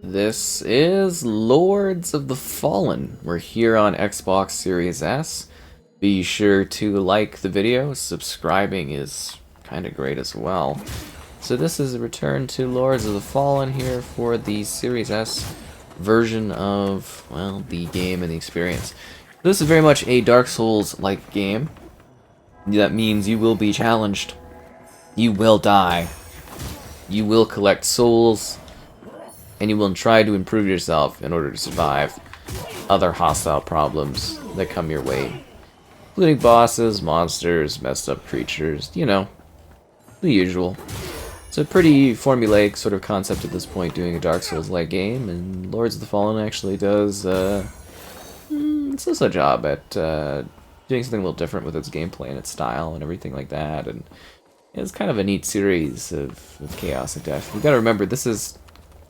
This is Lords of the Fallen. We're here on Xbox Series S. Be sure to like the video. Subscribing is kind of great as well. So this is a return to Lords of the Fallen here for the Series S version of, well, the game and the experience. This is very much a Dark Souls-like game. That means you will be challenged. You will die. You will collect souls. And you will try to improve yourself in order to survive other hostile problems that come your way. Including bosses, monsters, messed up creatures, you know, the usual. It's a pretty formulaic sort of concept at this point, doing a Dark Souls-like game, and Lords of the Fallen actually does a job at doing something a little different with its gameplay and its style and everything like that, and it's kind of a neat series of chaos and death. You gotta remember, this is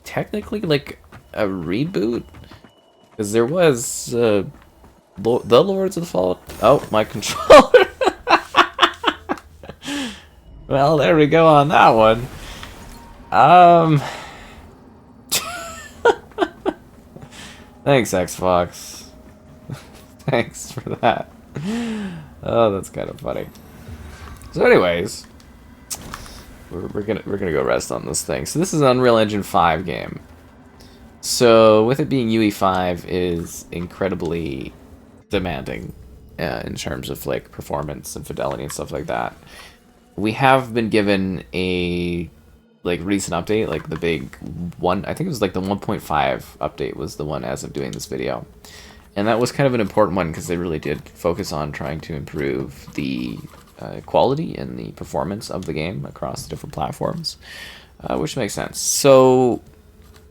technically like a reboot, because there was the Lords of the Fallen. Oh, my controller. Well, there we go on that one. Thanks, Xbox. Thanks for that. Oh, that's kind of funny. So anyways, we're gonna go rest on this thing. So this is an Unreal Engine 5 game. So with it being UE5 is incredibly demanding in terms of like performance and fidelity and stuff like that. We have been given a like recent update, like the big one. I think it was like the 1.5 update was the one as of doing this video, and that was kind of an important one because they really did focus on trying to improve the quality and the performance of the game across the different platforms, which makes sense. So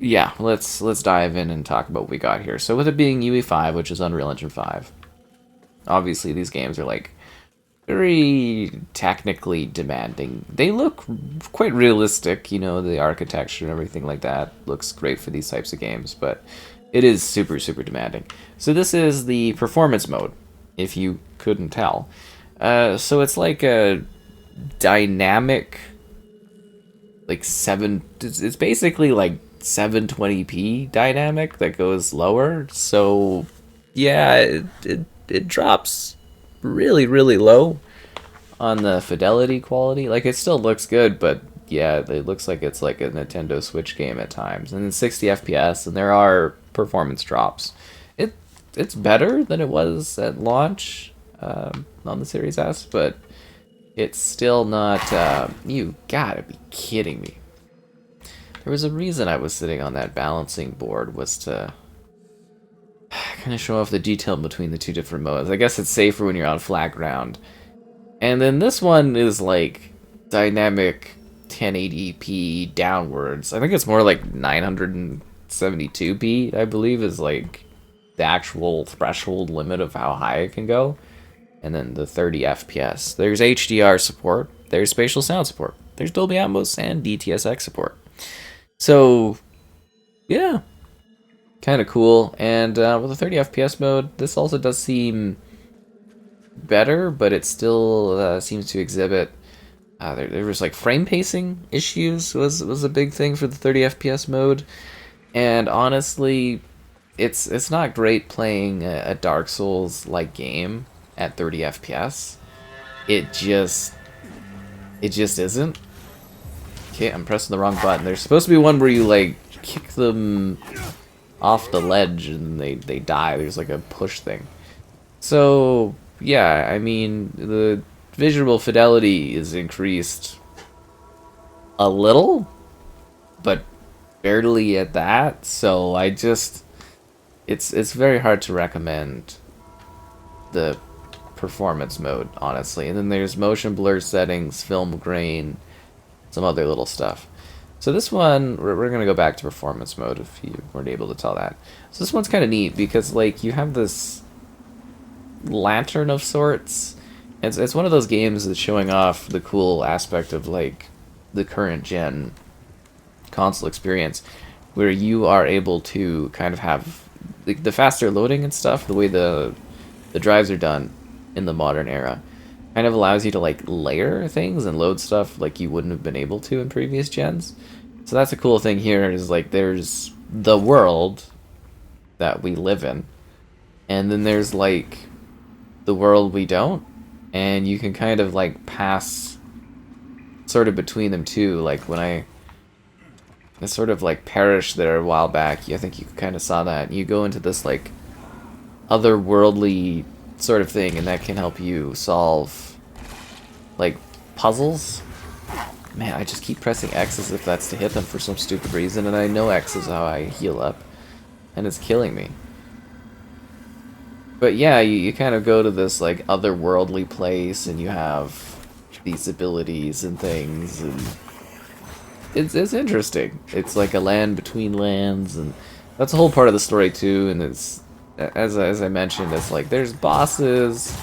yeah, let's dive in and talk about what we got here. So with it being UE5, which is Unreal Engine 5, obviously these games are like very technically demanding. They look quite realistic, you know, the architecture and everything like that looks great for these types of games, but it is super demanding. So this is the performance mode, if you couldn't tell. So it's like a dynamic, like it's basically like 720p dynamic that goes lower. So yeah, it drops really low on the fidelity quality. Like, it still looks good, but yeah, it looks like it's like a Nintendo Switch game at times. And then 60 FPS, and there are performance drops. It's better than it was at launch on the Series S, but it's still not. You gotta be kidding me. There was a reason I was sitting on that balancing board, was to kind of show off the detail between the two different modes. I guess it's safer when you're on flat ground. And then this one is like dynamic 1080p downwards. I think it's more like 972p, I believe, is like the actual threshold limit of how high it can go. And then the 30 FPS. There's HDR support, there's spatial sound support, there's Dolby Atmos and DTS:X support. So yeah, kind of cool. And with the 30 FPS mode, this also does seem better, but it still seems to exhibit there was like frame pacing issues was a big thing for the 30 FPS mode. And honestly, it's not great playing a Dark Souls like game at 30 FPS. It just isn't. Okay, I'm pressing the wrong button. There's supposed to be one where you like kick them off the ledge and they die. There's like a push thing. So yeah, I mean, the visual fidelity is increased a little, but barely at that. So I just, it's very hard to recommend the performance mode, honestly. And then there's motion blur settings, film grain, some other little stuff. So this one, we're going to go back to performance mode if you weren't able to tell that. So this one's kind of neat because like you have this lantern of sorts. It's one of those games that's showing off the cool aspect of like the current gen console experience, where you are able to kind of have the faster loading and stuff. The way the drives are done in the modern era kind of allows you to like layer things and load stuff like you wouldn't have been able to in previous gens. So that's a cool thing here, is like there's the world that we live in, and then there's like the world we don't, and you can kind of like pass sort of between them too. Like when I sort of like perished there a while back, I think you kind of saw that. You go into this like otherworldly sort of thing, and that can help you solve like puzzles. Man, I just keep pressing X as if that's to hit them for some stupid reason, and I know X is how I heal up, and it's killing me. But yeah, you kind of go to this like otherworldly place, and you have these abilities and things, and it's interesting. It's like a land between lands, and that's a whole part of the story too. And it's as I mentioned, it's like there's bosses,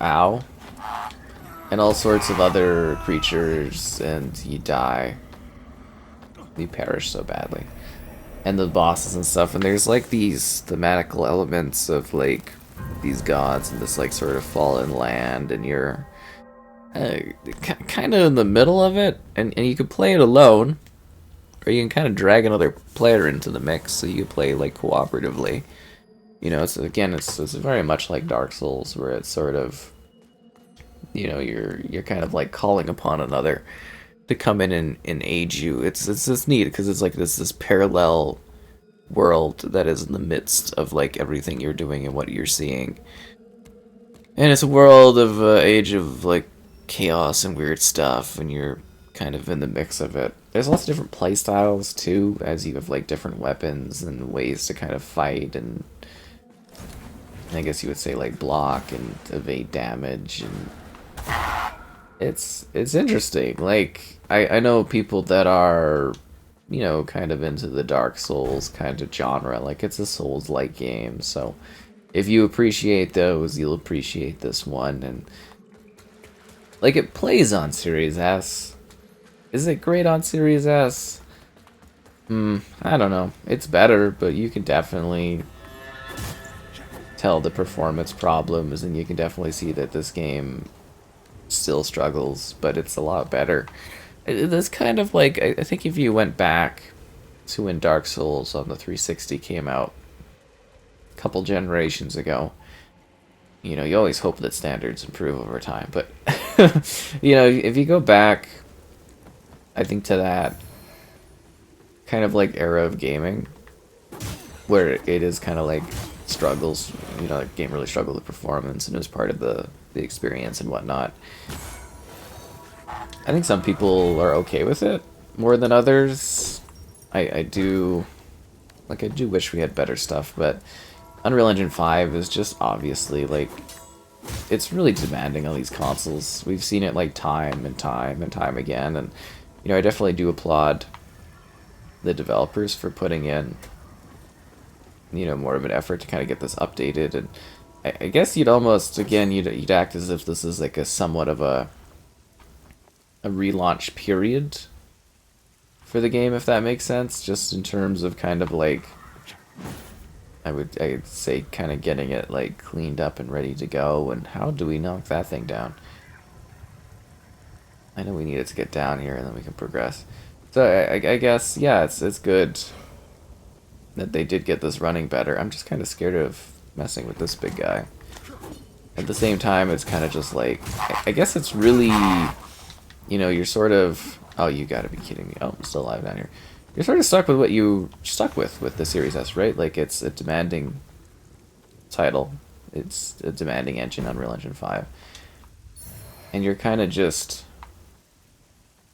ow, and all sorts of other creatures, and you die. You perish so badly. And the bosses and stuff, and there's like these thematical elements of like these gods and this like sort of fallen land, and you're kind of in the middle of it, and you can play it alone, or you can kind of drag another player into the mix, so you play like cooperatively. You know, it's very much like Dark Souls, where it's sort of, you know, you're kind of like calling upon another to come in and aid you. It's just neat because it's like this parallel world that is in the midst of like everything you're doing and what you're seeing, and it's a world of age of like chaos and weird stuff, and you're kind of in the mix of it. There's lots of different play styles too, as you have like different weapons and ways to kind of fight, and I guess you would say like block and evade damage, and it's interesting. Like I know people that are, you know, kind of into the Dark Souls kind of genre. Like it's a Souls-like game, so if you appreciate those, you'll appreciate this one. And like it plays on Series S. Is it great on Series S? I don't know. It's better, but you can definitely tell the performance problems, and you can definitely see that this game still struggles, but it's a lot better. It's kind of like, I think if you went back to when Dark Souls on the 360 came out a couple generations ago, you know, you always hope that standards improve over time, but you know, if you go back, I think to that kind of like era of gaming where it is kind of like struggles, you know, the game really struggled with performance, and it was part of the experience and whatnot. I think some people are okay with it more than others. I do wish we had better stuff, but Unreal Engine 5 is just obviously like, it's really demanding on these consoles. We've seen it like time and time and time again, and you know, I definitely do applaud the developers for putting in, you know, more of an effort to kind of get this updated. And I guess you'd almost, again, you'd act as if this is like a somewhat of a relaunch period for the game, if that makes sense, just in terms of kind of like, I'd say kind of getting it like cleaned up and ready to go. And how do we knock that thing down? I know we need it to get down here, and then we can progress. So I guess, yeah, it's good that they did get this running better. I'm just kind of scared of messing with this big guy. At the same time, it's kind of just like, I guess it's really, you know, you're sort of, oh, you gotta be kidding me. Oh, I'm still alive down here. You're sort of stuck with what you stuck with the Series S, right? Like, it's a demanding title. It's a demanding engine, Unreal Engine 5. And you're kind of just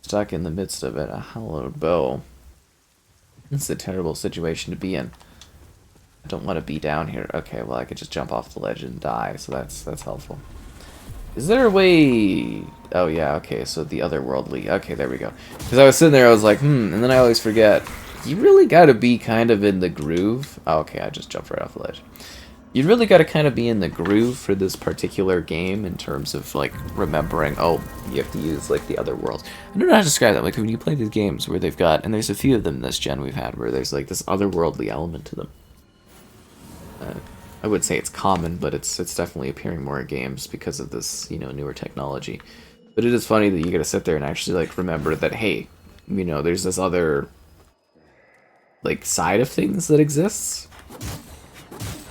stuck in the midst of it. A hallowed bow. It's a terrible situation to be in. I don't want to be down here. Okay, well, I could just jump off the ledge and die, so that's helpful. Is there a way... Oh, yeah, okay, so the otherworldly... Okay, there we go. Because I was sitting there, I was like, and then I always forget. You really gotta be kind of in the groove. Oh, okay, I just jumped right off the ledge. You really gotta kind of be in the groove for this particular game in terms of, like, remembering, oh, you have to use, like, the other worlds. I don't know how to describe that. Like, when you play these games where they've got... And there's a few of them this gen we've had where there's, like, this otherworldly element to them. I would say it's common, but it's definitely appearing more in games because of this, you know, newer technology. But it is funny that you gotta sit there and actually, like, remember that, hey, you know, there's this other like side of things that exists.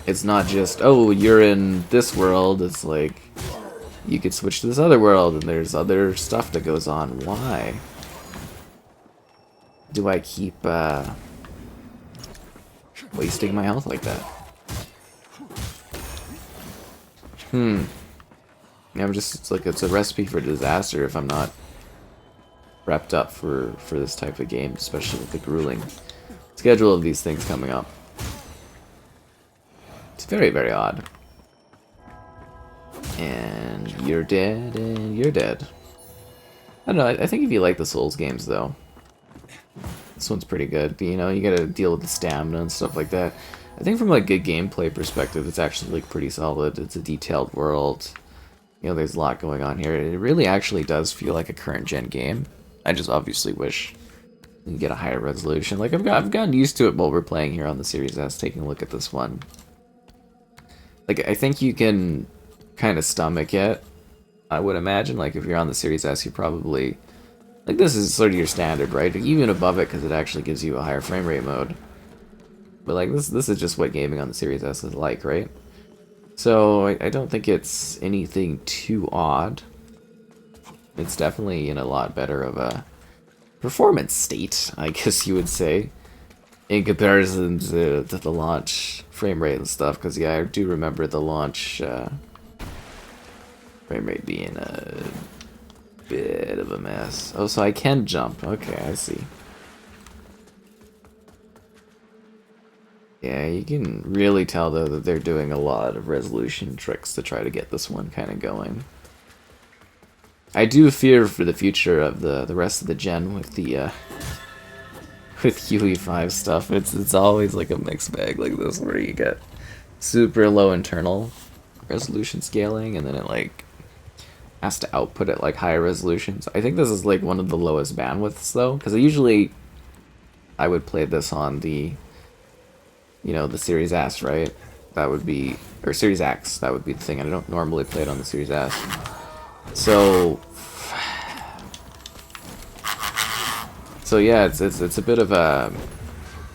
It's not just, oh, you're in this world. It's like you could switch to this other world and there's other stuff that goes on. Why do I keep wasting my health like that? I'm just, it's like it's a recipe for disaster if I'm not prepped up for this type of game, especially with the grueling schedule of these things coming up. It's very, very odd. And you're dead, and you're dead. I don't know, I think if you like the Souls games, though, this one's pretty good. You know, you gotta deal with the stamina and stuff like that. I think from like a gameplay perspective, it's actually like pretty solid. It's a detailed world. You know, there's a lot going on here. It really actually does feel like a current gen game. I just obviously wish you could get a higher resolution. Like I've gotten used to it while we're playing here on the Series S, taking a look at this one. Like I think you can kind of stomach it. I would imagine, like if you're on the Series S, you probably, like this is sort of your standard, right? Even above it, because it actually gives you a higher frame rate mode. But like this is just what gaming on the Series S is like, right? So I don't think it's anything too odd. It's definitely in a lot better of a performance state, I guess you would say, in comparison to the launch frame rate and stuff. Because yeah, I do remember the launch frame rate being a bit of a mess. Oh, so I can jump. Okay, I see. Yeah, you can really tell though that they're doing a lot of resolution tricks to try to get this one kind of going. I do fear for the future of the rest of the gen with the with UE5 stuff. It's always like a mixed bag like this, where you get super low internal resolution scaling, and then it like has to output at like higher resolutions. I think this is like one of the lowest bandwidths though, because usually I would play this on the, you know, the Series S, right? That would be, or Series X, that would be the thing. I don't normally play it on the Series S. So yeah, it's a bit of a,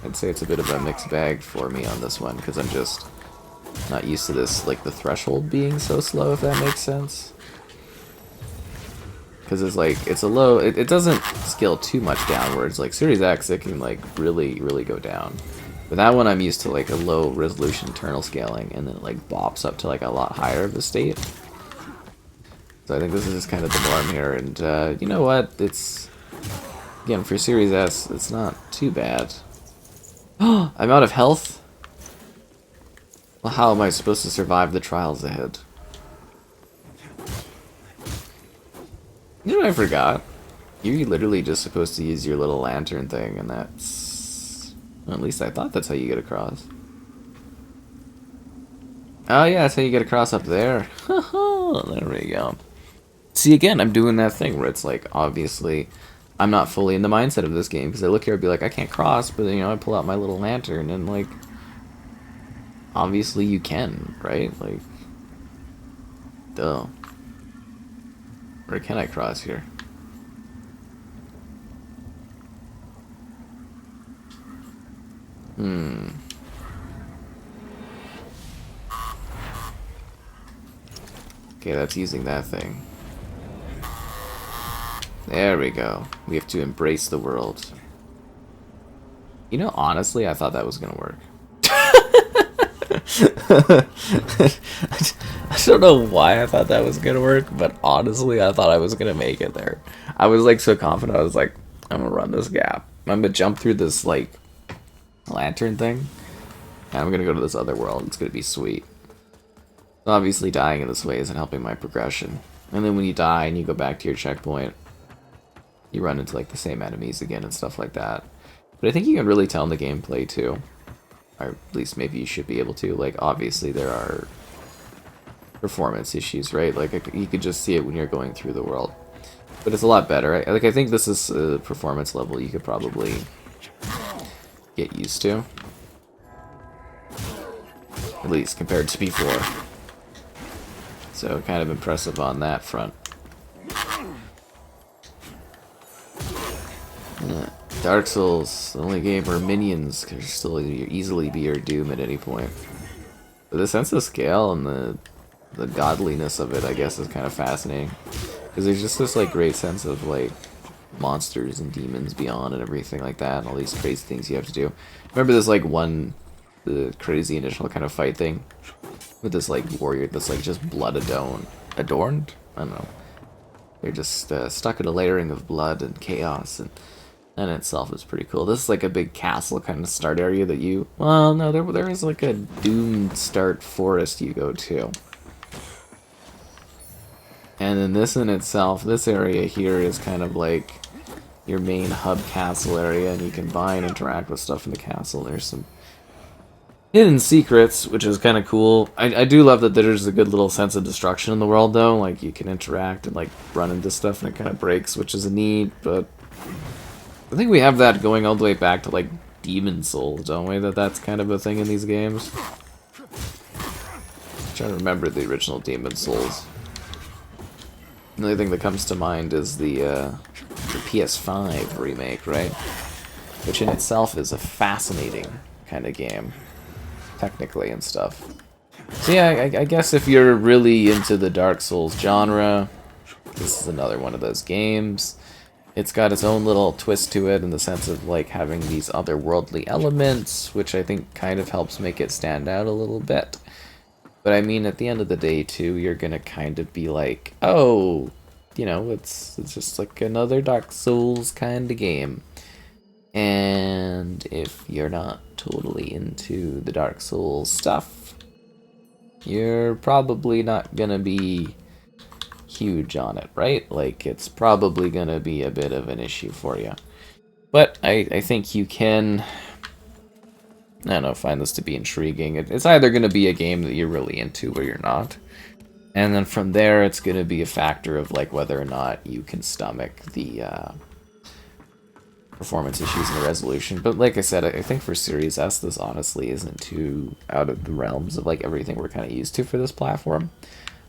I'd say it's a bit of a mixed bag for me on this one, because I'm just not used to this, like the threshold being so slow, if that makes sense. Because it's like, it's a low, it doesn't scale too much downwards. Like Series X, it can like really go down. But that one I'm used to like a low resolution internal scaling, and then it like bops up to like a lot higher of a state. So I think this is just kind of the norm here, and you know what? It's, again, for Series S, it's not too bad. I'm out of health? Well, how am I supposed to survive the trials ahead? You know what I forgot? You're literally just supposed to use your little lantern thing, and that's... Well, at least I thought that's how you get across. Oh yeah, that's how you get across up there. There we go. See, again, I'm doing that thing where it's like, obviously, I'm not fully in the mindset of this game, because I look here and be like, I can't cross, but, you know, I pull out my little lantern, and, like, obviously you can, right? Like, duh. Where can I cross here? Okay, that's using that thing. There we go. We have to embrace the world. You know, honestly, I thought that was gonna work. I don't know why I thought that was gonna work, but honestly, I thought I was gonna make it there. I was like so confident. I was like, I'm gonna run this gap. I'm gonna jump through this like lantern thing, and I'm gonna go to this other world. It's gonna be sweet. Obviously, dying in this way isn't helping my progression. And then when you die and you go back to your checkpoint, you run into like the same enemies again and stuff like that. But I think you can really tell in the gameplay too. Or at least maybe you should be able to. Like, obviously there are performance issues, right? Like, you could just see it when you're going through the world. But it's a lot better. Like, I think this is a performance level you could probably get used to. At least compared to before. So, kind of impressive on that front. Dark Souls, the only game where minions can still easily be your doom at any point. But the sense of scale and the godliness of it, I guess, is kind of fascinating. Because there's just this like great sense of like monsters and demons beyond and everything like that, and all these crazy things you have to do. Remember this like the crazy initial kind of fight thing with this like warrior that's like just blood adorned? I don't know. They're just stuck in a layering of blood and chaos, and that in itself is pretty cool. This is like a big castle kind of start area that you... Well, no, there is like a doomed start forest you go to. And then this in itself, this area here is kind of like your main hub castle area, and you can buy and interact with stuff in the castle. There's some hidden secrets, which is kind of cool. I do love that there's a good little sense of destruction in the world, though. Like, you can interact and, like, run into stuff, and it kind of breaks, which is neat, but I think we have that going all the way back to, like, Demon Souls, don't we? That's kind of a thing in these games. I'm trying to remember the original Demon Souls. The only thing that comes to mind is the PS5 remake, right? Which in itself is a fascinating kind of game, technically and stuff. So yeah, I guess if you're really into the Dark Souls genre, this is another one of those games. It's got its own little twist to it in the sense of like having these otherworldly elements, which I think kind of helps make it stand out a little bit. But I mean, at the end of the day, too, you're gonna kind of be like, oh, you know, it's just like another Dark Souls kind of game. And if you're not totally into the Dark Souls stuff, you're probably not gonna be huge on it, right? Like, it's probably gonna be a bit of an issue for you. But I think you can... I don't know, find this to be intriguing. It's either going to be a game that you're really into or you're not. And then from there, it's going to be a factor of like whether or not you can stomach the performance issues and the resolution. But like I said, I think for Series S, this honestly isn't too out of the realms of like everything we're kind of used to for this platform.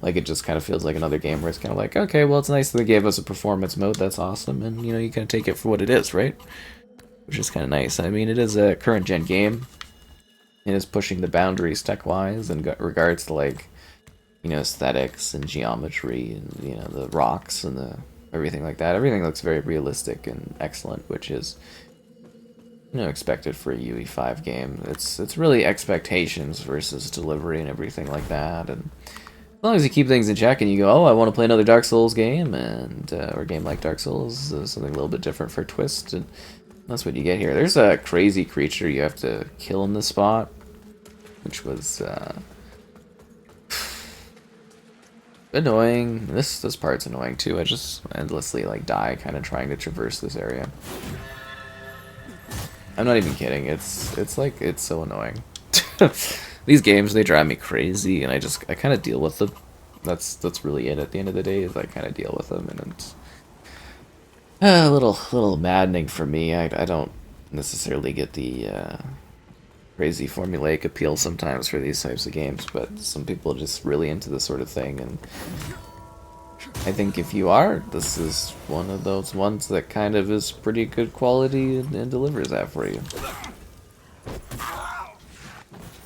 Like, it just kind of feels like another game where it's kind of like, okay, well, it's nice that they gave us a performance mode, that's awesome, and, you know, you kind of take it for what it is, right? Which is kind of nice. I mean, it is a current-gen game. It is pushing the boundaries tech-wise in regards to, like, you know, aesthetics and geometry and, you know, the rocks and the everything like that. Everything looks very realistic and excellent, which is, you know, expected for a UE5 game. It's really expectations versus delivery and everything like that. And as long as you keep things in check and you go, oh, I want to play another Dark Souls game, and or a game like Dark Souls, something a little bit different for a twist, and that's what you get here. There's a crazy creature you have to kill in this spot, which was annoying. This part's annoying too. I just endlessly like die kind of trying to traverse this area. I'm not even kidding. It's like, it's so annoying. These games, they drive me crazy, and I kind of deal with them. That's really it at the end of the day, is I kind of deal with them, and it's a little maddening for me. I don't necessarily get the crazy formulaic appeal sometimes for these types of games, but some people are just really into this sort of thing, and I think if you are, this is one of those ones that kind of is pretty good quality and delivers that for you.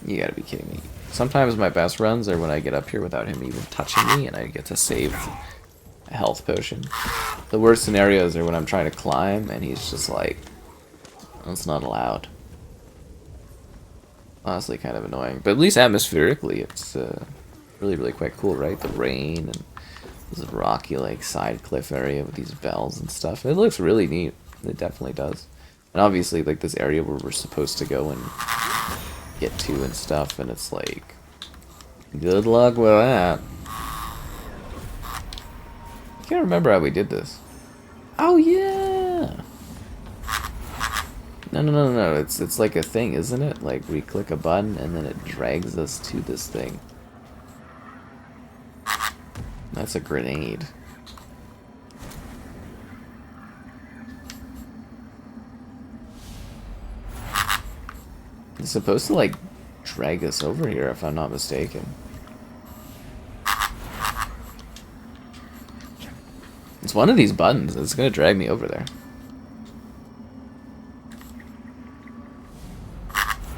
You gotta be kidding me. Sometimes my best runs are when I get up here without him even touching me, and I get to save a health potion. The worst scenarios are when I'm trying to climb, and he's just like, that's not allowed. Honestly, kind of annoying. But at least atmospherically, it's really, really quite cool, right? The rain, and this rocky, like, side cliff area with these bells and stuff. It looks really neat. It definitely does. And obviously, like, this area where we're supposed to go and get to and stuff, and it's like, good luck with that. I can't remember how we did this. Oh yeah! No. It's like a thing, isn't it? Like, we click a button and then it drags us to this thing. That's a grenade. It's supposed to, like, drag us over here, if I'm not mistaken. It's one of these buttons. It's gonna drag me over there.